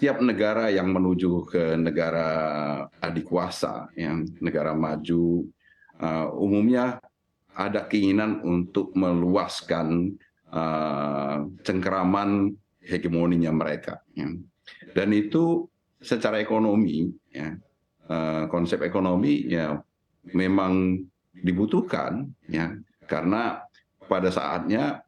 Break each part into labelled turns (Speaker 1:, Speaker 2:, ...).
Speaker 1: setiap negara yang menuju ke negara adikuasa, yang negara maju, umumnya ada keinginan untuk meluaskan cengkeraman hegemoninya mereka. Ya. Dan itu secara ekonomi, ya, konsep ekonomi ya memang dibutuhkan, ya, karena pada saatnya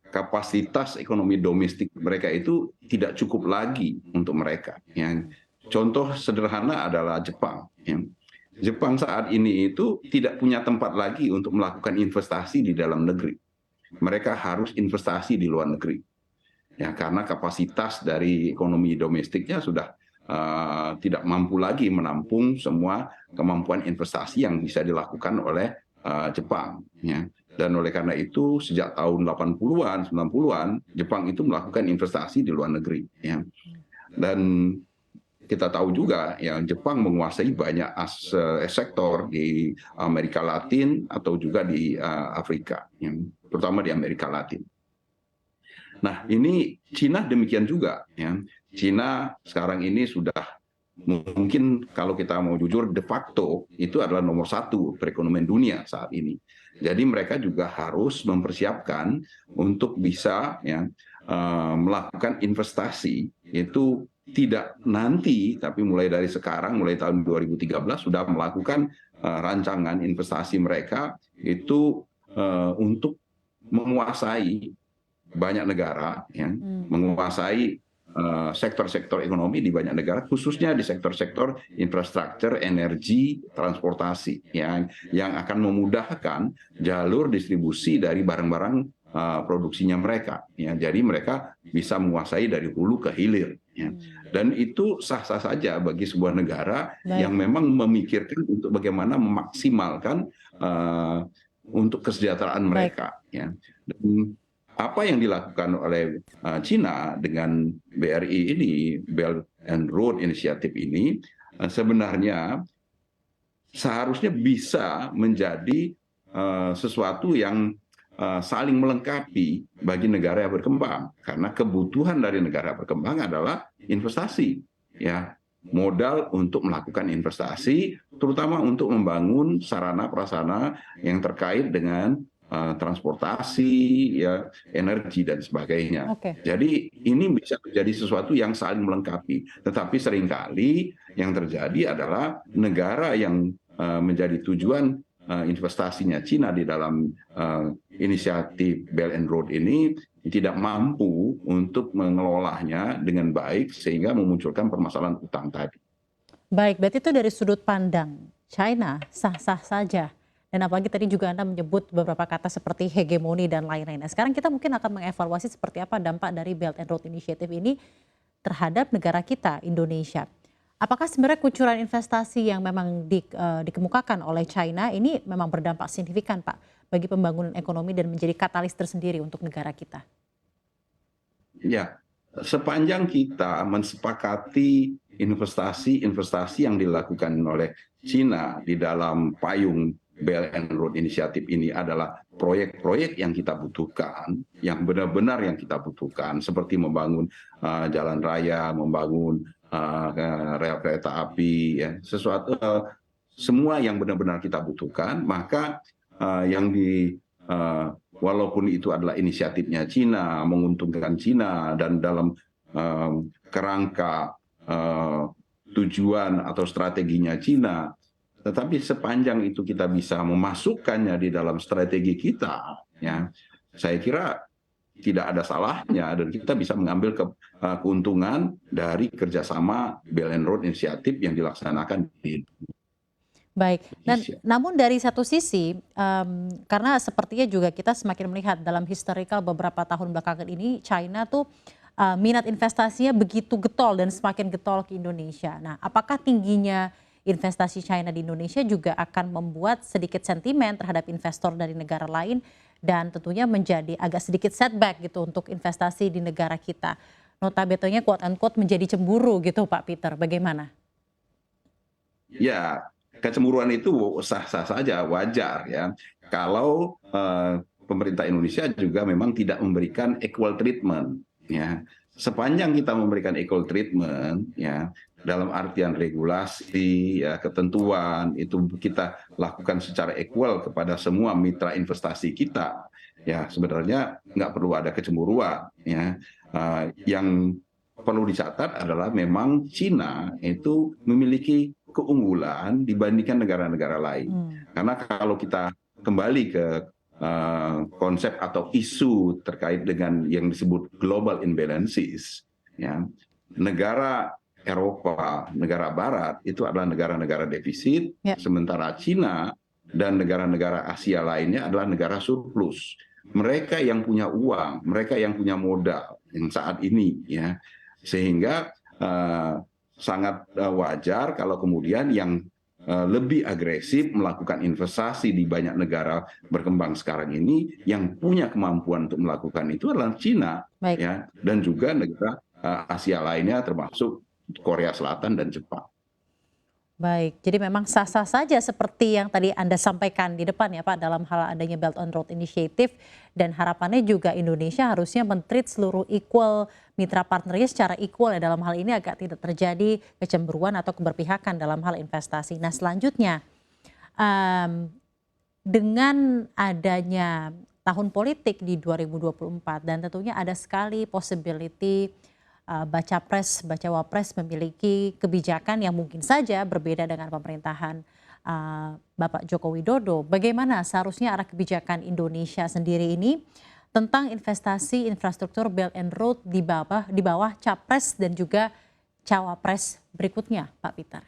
Speaker 1: kapasitas ekonomi domestik mereka itu tidak cukup lagi untuk mereka. Yang contoh sederhana adalah Jepang. Jepang saat ini itu tidak punya tempat lagi untuk melakukan investasi di dalam negeri. Mereka harus investasi di luar negeri. Ya, karena kapasitas dari ekonomi domestiknya sudah tidak mampu lagi menampung semua kemampuan investasi yang bisa dilakukan oleh Jepang. Ya. Dan oleh karena itu sejak tahun 80-an, 90-an, Jepang itu melakukan investasi di luar negeri. Ya. Dan kita tahu juga ya Jepang menguasai banyak sektor di Amerika Latin atau juga di Afrika, ya, terutama di Amerika Latin. Nah ini Cina demikian juga. Ya. Cina sekarang ini sudah mungkin kalau kita mau jujur de facto itu adalah nomor satu perekonomian dunia saat ini. Jadi mereka juga harus mempersiapkan untuk bisa ya, melakukan investasi itu tidak nanti tapi mulai dari sekarang, mulai tahun 2013 sudah melakukan rancangan investasi mereka itu untuk menguasai banyak negara, ya, menguasai sektor-sektor ekonomi di banyak negara, khususnya di sektor-sektor infrastruktur, energi, transportasi, yang akan memudahkan jalur distribusi dari barang-barang produksinya mereka. Ya. Jadi mereka bisa menguasai dari hulu ke hilir. Ya. Dan itu sah-sah saja bagi sebuah negara yang memang memikirkan untuk bagaimana memaksimalkan untuk kesejahteraan mereka. Ya. Dan apa yang dilakukan oleh China dengan BRI ini, Belt and Road Initiative ini, sebenarnya seharusnya bisa menjadi sesuatu yang saling melengkapi bagi negara yang berkembang. Karena kebutuhan dari negara berkembang adalah investasi. Ya, modal untuk melakukan investasi, terutama untuk membangun sarana prasarana yang terkait dengan transportasi, ya, energi dan sebagainya. Jadi ini bisa menjadi sesuatu yang saling melengkapi. Tetapi seringkali yang terjadi adalah negara yang menjadi tujuan investasinya Cina di dalam inisiatif Belt and Road ini tidak mampu untuk mengelolanya dengan baik sehingga memunculkan permasalahan utang tadi.
Speaker 2: Baik, berarti itu dari sudut pandang China sah-sah saja. Dan apalagi tadi juga Anda menyebut beberapa kata seperti hegemoni dan lain-lain. Nah, sekarang kita mungkin akan mengevaluasi seperti apa dampak dari Belt and Road Initiative ini terhadap negara kita, Indonesia. Apakah sebenarnya kucuran investasi yang memang dikemukakan oleh China ini memang berdampak signifikan, Pak, bagi pembangunan ekonomi dan menjadi katalis tersendiri untuk negara kita?
Speaker 1: Ya, sepanjang kita mensepakati investasi-investasi yang dilakukan oleh China di dalam payung Belt and Road Initiative ini adalah proyek-proyek yang kita butuhkan, yang benar-benar yang kita butuhkan, seperti membangun jalan raya, membangun rel kereta api, ya, sesuatu semua yang benar-benar kita butuhkan, maka yang walaupun itu adalah inisiatifnya Cina, menguntungkan Cina dan dalam kerangka tujuan atau strateginya Cina, tetapi sepanjang itu kita bisa memasukkannya di dalam strategi kita, ya, saya kira tidak ada salahnya dan kita bisa mengambil keuntungan dari kerjasama Belt and Road Initiative yang dilaksanakan di
Speaker 2: Baik, dan namun dari satu sisi, karena sepertinya juga kita semakin melihat dalam historical beberapa tahun belakangan ini, China tuh minat investasinya begitu getol dan semakin getol ke Indonesia. Nah, apakah tingginya investasi China di Indonesia juga akan membuat sedikit sentimen terhadap investor dari negara lain dan tentunya menjadi agak sedikit setback gitu untuk investasi di negara kita. Notabene quote unquote menjadi cemburu gitu Pak Peter, bagaimana?
Speaker 1: Ya, kecemburuan itu sah-sah saja, wajar ya. Kalau pemerintah Indonesia juga memang tidak memberikan equal treatment, ya, sepanjang kita memberikan equal treatment, ya, dalam artian regulasi, ya, ketentuan itu kita lakukan secara equal kepada semua mitra investasi kita, ya sebenarnya nggak perlu ada kecemburuan, ya. Yang perlu dicatat adalah memang Cina itu memiliki keunggulan dibandingkan negara-negara lain. Karena kalau kita kembali ke konsep atau isu terkait dengan yang disebut global imbalances, ya, negara Eropa, negara Barat itu adalah negara-negara defisit, sementara Cina dan negara-negara Asia lainnya adalah negara surplus. Mereka yang punya uang, mereka yang punya modal yang saat ini, ya, sehingga sangat wajar kalau kemudian yang lebih agresif melakukan investasi di banyak negara berkembang sekarang ini, yang punya kemampuan untuk melakukan itu adalah Cina, ya, dan juga negara Asia lainnya termasuk Korea Selatan dan Jepang.
Speaker 2: Baik, jadi memang sah-sah saja seperti yang tadi Anda sampaikan di depan ya Pak, dalam hal adanya Belt and Road Initiative, dan harapannya juga Indonesia harusnya men-treat seluruh equal mitra partnernya secara equal ya, dalam hal ini agak tidak terjadi kecemburuan atau keberpihakan dalam hal investasi. Nah selanjutnya, dengan adanya tahun politik di 2024 dan tentunya ada sekali possibility baca pres, baca wapres memiliki kebijakan yang mungkin saja berbeda dengan pemerintahan Bapak Joko Widodo. Bagaimana seharusnya arah kebijakan Indonesia sendiri ini tentang investasi infrastruktur Belt and Road di bawah capres dan juga cawapres berikutnya, Pak Peter?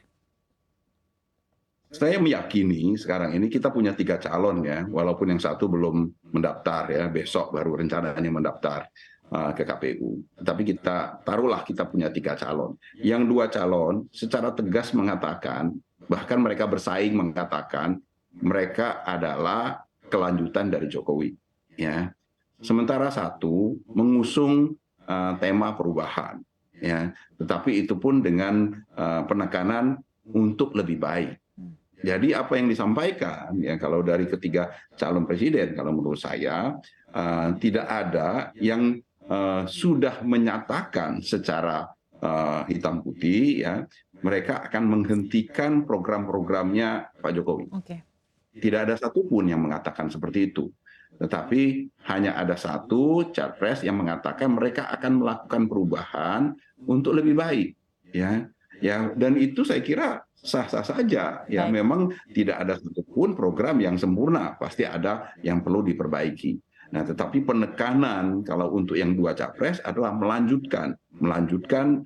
Speaker 1: Saya meyakini sekarang ini kita punya 3 calon, ya, walaupun yang satu belum mendaftar, ya, besok baru rencananya mendaftar ke KPU. Tapi kita taruhlah kita punya 3 calon. Yang 2 calon secara tegas mengatakan, bahkan mereka bersaing mengatakan mereka adalah kelanjutan dari Jokowi, ya. Sementara satu mengusung tema perubahan, ya, tetapi itu pun dengan penekanan untuk lebih baik. Jadi apa yang disampaikan, ya, kalau dari ketiga calon presiden, kalau menurut saya tidak ada yang sudah menyatakan secara hitam putih, ya, mereka akan menghentikan program-programnya Pak Jokowi. Tidak ada satupun yang mengatakan seperti itu. Tetapi hanya ada satu capres yang mengatakan mereka akan melakukan perubahan untuk lebih baik, ya. Ya, dan itu saya kira sah-sah saja, ya. Memang tidak ada satupun program yang sempurna, pasti ada yang perlu diperbaiki. Nah, tetapi penekanan kalau untuk yang 2 capres adalah melanjutkan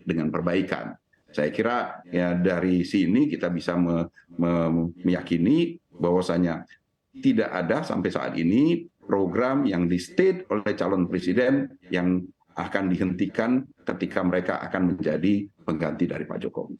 Speaker 1: dengan perbaikan. Saya kira ya dari sini kita bisa meyakini bahwasanya tidak ada sampai saat ini program yang di-state oleh calon presiden yang akan dihentikan ketika mereka akan menjadi pengganti dari Pak Jokowi.